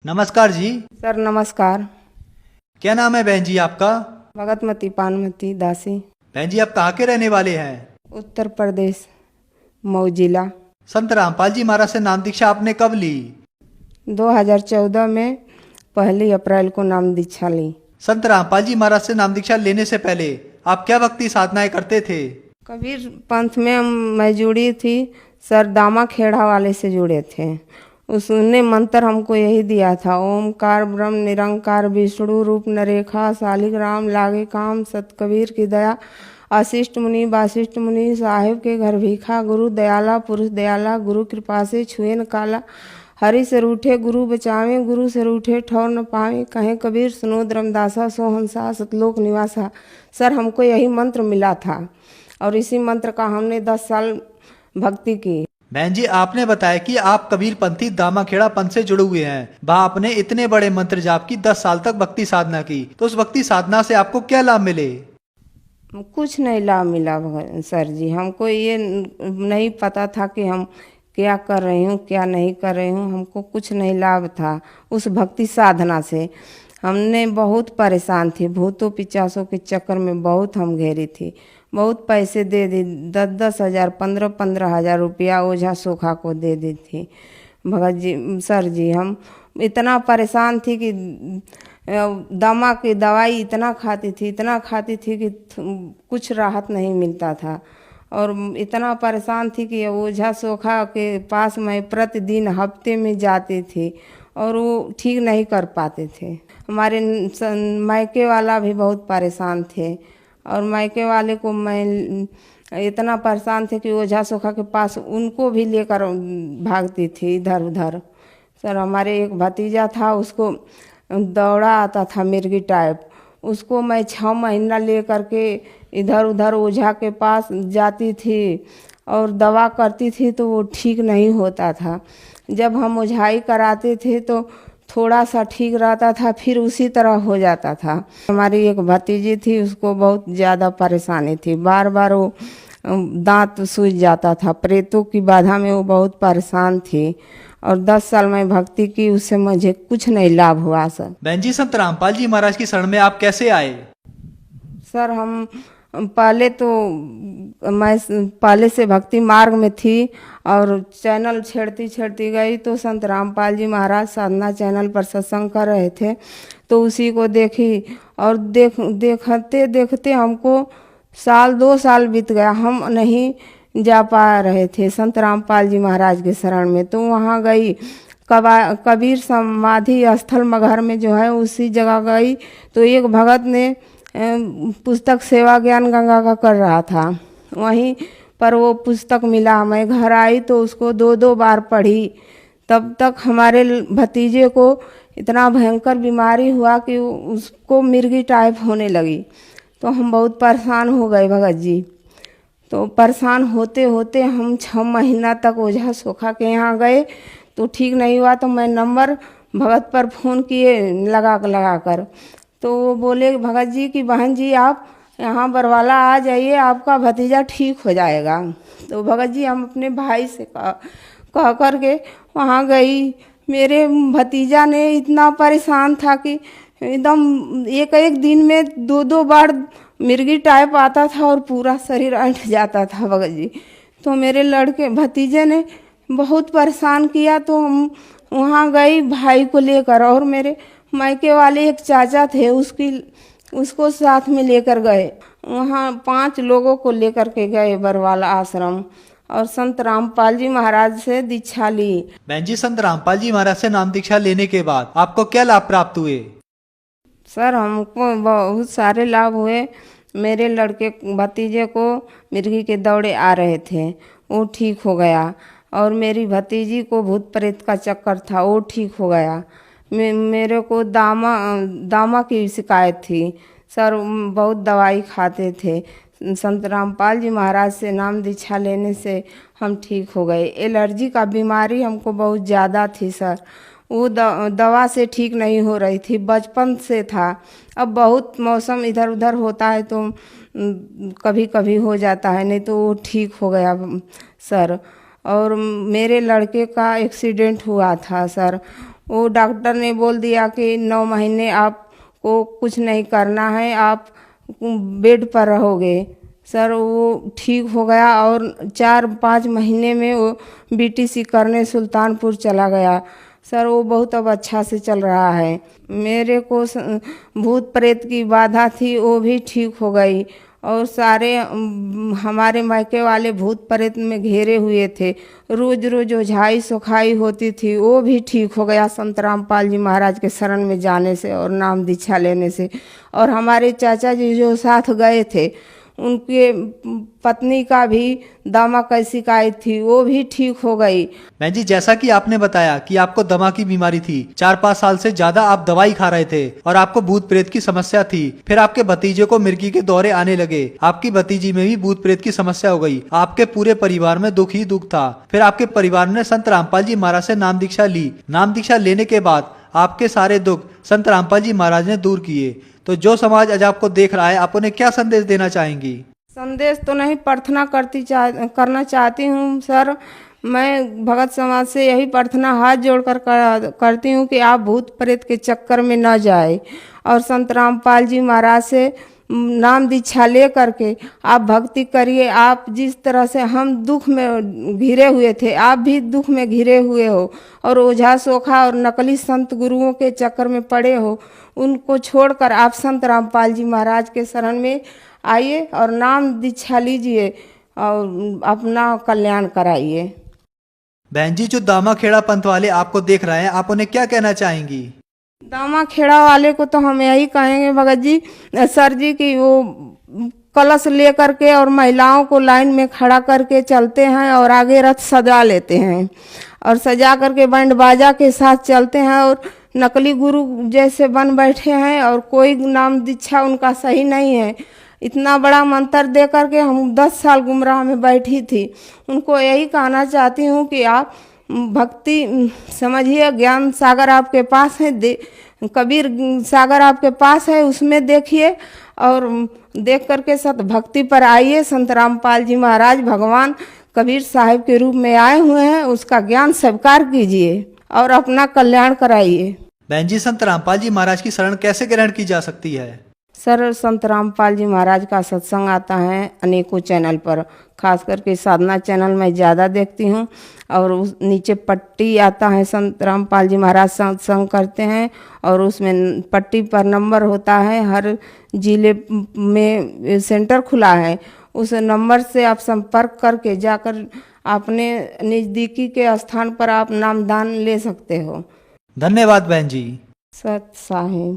नमस्कार जी। सर नमस्कार। क्या नाम है बहन जी आपका? भगतमती पानमती दासी। बहन जी आप कहाँ के रहने वाले हैं? उत्तर प्रदेश, मऊ जिला। संत रामपाल जी महाराज से नाम दीक्षा आपने कब ली? 2014 में 1 अप्रैल को नाम दीक्षा ली। संत रामपाल जी महाराज से नाम दीक्षा लेने से पहले आप क्या भक्ति साधनाएं करते थे? कबीर पंथ में मैं जुड़ी थी सर, दामा खेड़ा वाले से जुड़े थे। उसने मंत्र हमको यही दिया था, ओमकार ब्रह्म निरंकार विष्णु रूप नरेखा शालिग्राम लागे काम सत कबीर की दया आशिष्ट मुनि वासिष्ठ मुनि साहिब के घर भीखा गुरु दयाला पुरुष दयाला गुरु कृपा से छुए न काला हरि से रूठे गुरु बचावे गुरु से रूठे ठौर न पावे कहे कबीर सुनो धर्मदासा सोहंसा सतलोक निवासा। सर हमको यही मंत्र मिला था और इसी मंत्र का हमने 10 साल भक्ति की। बहन जी आपने बताया कि आप कबीर पंथी दामाखेड़ा पंथ से जुड़े हुए हैं। वह आपने इतने बड़े मंत्र जाप की 10 साल तक भक्ति साधना की, तो उस भक्ति साधना से आपको क्या लाभ मिले? कुछ नहीं लाभ मिला सर जी। हमको ये नहीं पता था कि हम क्या कर रही हूँ क्या नहीं कर रही हूँ। हमको कुछ नहीं लाभ था उस भक्ति साधना से। हमने बहुत परेशान थी, भूतों पिचासों के चक्कर में बहुत हम घेरी थी। बहुत पैसे दे दी, 10-10 हज़ार 15-15 हज़ार रुपया ओझा सोखा को दे दी थी। भगत जी सर जी हम इतना परेशान थी कि दमा की दवाई इतना खाती थी कि कुछ राहत नहीं मिलता था। और इतना परेशान थी कि ओझा सोखा के पास मैं प्रतिदिन हफ्ते में जाती थी और वो ठीक नहीं कर पाते थे। हमारे मायके वाला भी बहुत परेशान थे और मायके वाले को मैं इतना परेशान थे कि ओझा सोखा के पास उनको भी लेकर भागती थी इधर उधर। सर हमारे एक भतीजा था, उसको दौड़ा आता था मिर्गी टाइप, उसको मैं 6 महीना ले करके इधर उधर ओझा के पास जाती थी और दवा करती थी तो वो ठीक नहीं होता था। जब हम ओझाई कराते थे तो थोड़ा सा ठीक रहता था, फिर उसी तरह हो जाता था। हमारी एक भतीजी थी, उसको बहुत ज़्यादा परेशानी थी, बार बार वो दांत सूज जाता था, प्रेतों की बाधा में वो बहुत परेशान थी। और 10 साल में भक्ति की, उससे मुझे कुछ नहीं लाभ हुआ सर। बहन जी संत रामपाल जी महाराज की शरण में आप कैसे आए? सर हम पहले से भक्ति मार्ग में थी और चैनल छेड़ती गई तो संत रामपाल जी महाराज साधना चैनल पर सत्संग कर रहे थे तो उसी को देखी और देखते देखते हमको 1-2 साल बीत गया। हम नहीं जा पा रहे थे संत रामपाल जी महाराज के शरण में, तो वहाँ गई कबीर समाधि स्थल मगहर में जो है उसी जगह गई तो एक भगत ने पुस्तक सेवा ज्ञान गंगा का कर रहा था, वहीं पर वो पुस्तक मिला। मैं घर आई तो उसको 2-2 बार पढ़ी। तब तक हमारे भतीजे को इतना भयंकर बीमारी हुआ कि उसको मिर्गी टाइप होने लगी, तो हम बहुत परेशान हो गए भगत जी। तो परेशान होते होते हम 6 महीना तक ओझा सोखा के यहाँ गए तो ठीक नहीं हुआ। तो मैं नंबर भगत पर फ़ोन किए लगा कर तो वो बोले भगत जी कि बहन जी आप यहाँ बरवाला आ जाइए, आपका भतीजा ठीक हो जाएगा। तो भगत जी हम अपने भाई से कह कर के वहाँ गई। मेरे भतीजा ने इतना परेशान था कि एकदम एक दिन में 2-2 बार मिर्गी टाइप आता था और पूरा शरीर ऐंठ जाता था भगत जी। तो मेरे लड़के भतीजे ने बहुत परेशान किया तो हम वहाँ गई भाई को लेकर, और मेरे मायके वाले एक चाचा थे उसको साथ में लेकर गए। वहाँ 5 लोगों को लेकर के गए बरवाला आश्रम और संत रामपाल जी महाराज से दीक्षा ली। बहन जी संत रामपाल जी महाराज से नाम दीक्षा लेने के बाद आपको क्या लाभ प्राप्त हुए? सर हमको बहुत सारे लाभ हुए। मेरे लड़के भतीजे को मिर्गी के दौरे आ रहे थे, वो ठीक हो गया, और मेरी भतीजी को भूत प्रेत का चक्कर था, वो ठीक हो गया। मेरे को दामा की शिकायत थी सर, बहुत दवाई खाते थे। संत रामपाल जी महाराज से नाम दीक्षा लेने से हम ठीक हो गए। एलर्जी का बीमारी हमको बहुत ज़्यादा थी सर, वो दवा से ठीक नहीं हो रही थी, बचपन से था। अब बहुत मौसम इधर उधर होता है तो कभी कभी हो जाता है, नहीं तो वो ठीक हो गया सर। और मेरे लड़के का एक्सीडेंट हुआ था सर, वो डॉक्टर ने बोल दिया कि 9 महीने आपको कुछ नहीं करना है, आप बेड पर रहोगे। सर वो ठीक हो गया और 4-5 महीने में वो बीटीसी करने सुल्तानपुर चला गया। सर वो बहुत अब अच्छा से चल रहा है। मेरे को भूत प्रेत की बाधा थी वो भी ठीक हो गई और सारे हमारे मायके वाले भूत प्रेत में घेरे हुए थे। रोज रोज ओझाई सोखाई होती थी, वो भी ठीक हो गया संत रामपाल जी महाराज के शरण में जाने से और नाम दीक्षा लेने से। और हमारे चाचा जी जो साथ गए थे उनके पत्नी का भी दमा की शिकायत थी, वो भी ठीक हो गई। बहन जी, जैसा कि आपने बताया कि आपको दमा की बीमारी थी, 4-5 साल से ज्यादा आप दवाई खा रहे थे और आपको भूत प्रेत की समस्या थी। फिर आपके भतीजे को मिर्गी के दौरे आने लगे, आपकी भतीजी में भी भूत प्रेत की समस्या हो गई। आपके पूरे परिवार में दुख ही दुख था। फिर आपके परिवार ने संत रामपाल जी महाराज से नाम दीक्षा ली। नाम दीक्षा लेने के बाद आपके सारे दुख संत रामपाल जी महाराज ने दूर किए। तो जो समाज आज आपको देख रहा है, आप उन्हें क्या संदेश देना चाहेंगी? संदेश तो नहीं, प्रार्थना करना चाहती हूँ सर। मैं भगत समाज से यही प्रार्थना हाथ जोड़कर करती हूँ कि आप भूत प्रेत के चक्कर में न जाए और संत रामपाल जी महाराज से नाम दीक्षा ले करके आप भक्ति करिए। आप जिस तरह से हम दुख में घिरे हुए थे, आप भी दुख में घिरे हुए हो और ओझा सोखा और नकली संत गुरुओं के चक्कर में पड़े हो, उनको छोड़कर आप संत रामपाल जी महाराज के शरण में आइए और नाम दीक्षा लीजिए और अपना कल्याण कराइए। बहन जी, जो दामाखेड़ा पंथ वाले आपको देख रहे हैं, आप उन्हें क्या कहना चाहेंगी? दामाखेड़ा वाले को तो हम यही कहेंगे भगत जी सर जी कि वो कलश ले करके और महिलाओं को लाइन में खड़ा करके चलते हैं और आगे रथ सजा लेते हैं और सजा करके बैंड बाजा के साथ चलते हैं और नकली गुरु जैसे बन बैठे हैं और कोई नाम दीक्षा उनका सही नहीं है। इतना बड़ा मंत्र दे करके हम 10 साल गुमराह में बैठी थी। उनको यही कहना चाहती हूँ कि आप भक्ति समझिए, ज्ञान सागर आपके पास है, कबीर सागर आपके पास है, उसमें देखिए और देख करके सत भक्ति पर आइए। संत रामपाल जी महाराज भगवान कबीर साहिब के रूप में आए हुए हैं, उसका ज्ञान स्वीकार कीजिए और अपना कल्याण कराइए। बहन जी, संत रामपाल जी महाराज की शरण कैसे ग्रहण की जा सकती है? सर संत रामपाल जी महाराज का सत्संग आता है अनेकों चैनल पर, खास करके साधना चैनल में ज़्यादा देखती हूँ और उस नीचे पट्टी आता है, संत रामपाल जी महाराज सत्संग करते हैं और उसमें पट्टी पर नंबर होता है। हर जिले में सेंटर खुला है, उस नंबर से आप संपर्क करके जाकर अपने नज़दीकी के स्थान पर आप नामदान ले सकते हो। धन्यवाद बहन जी। सत साहिब।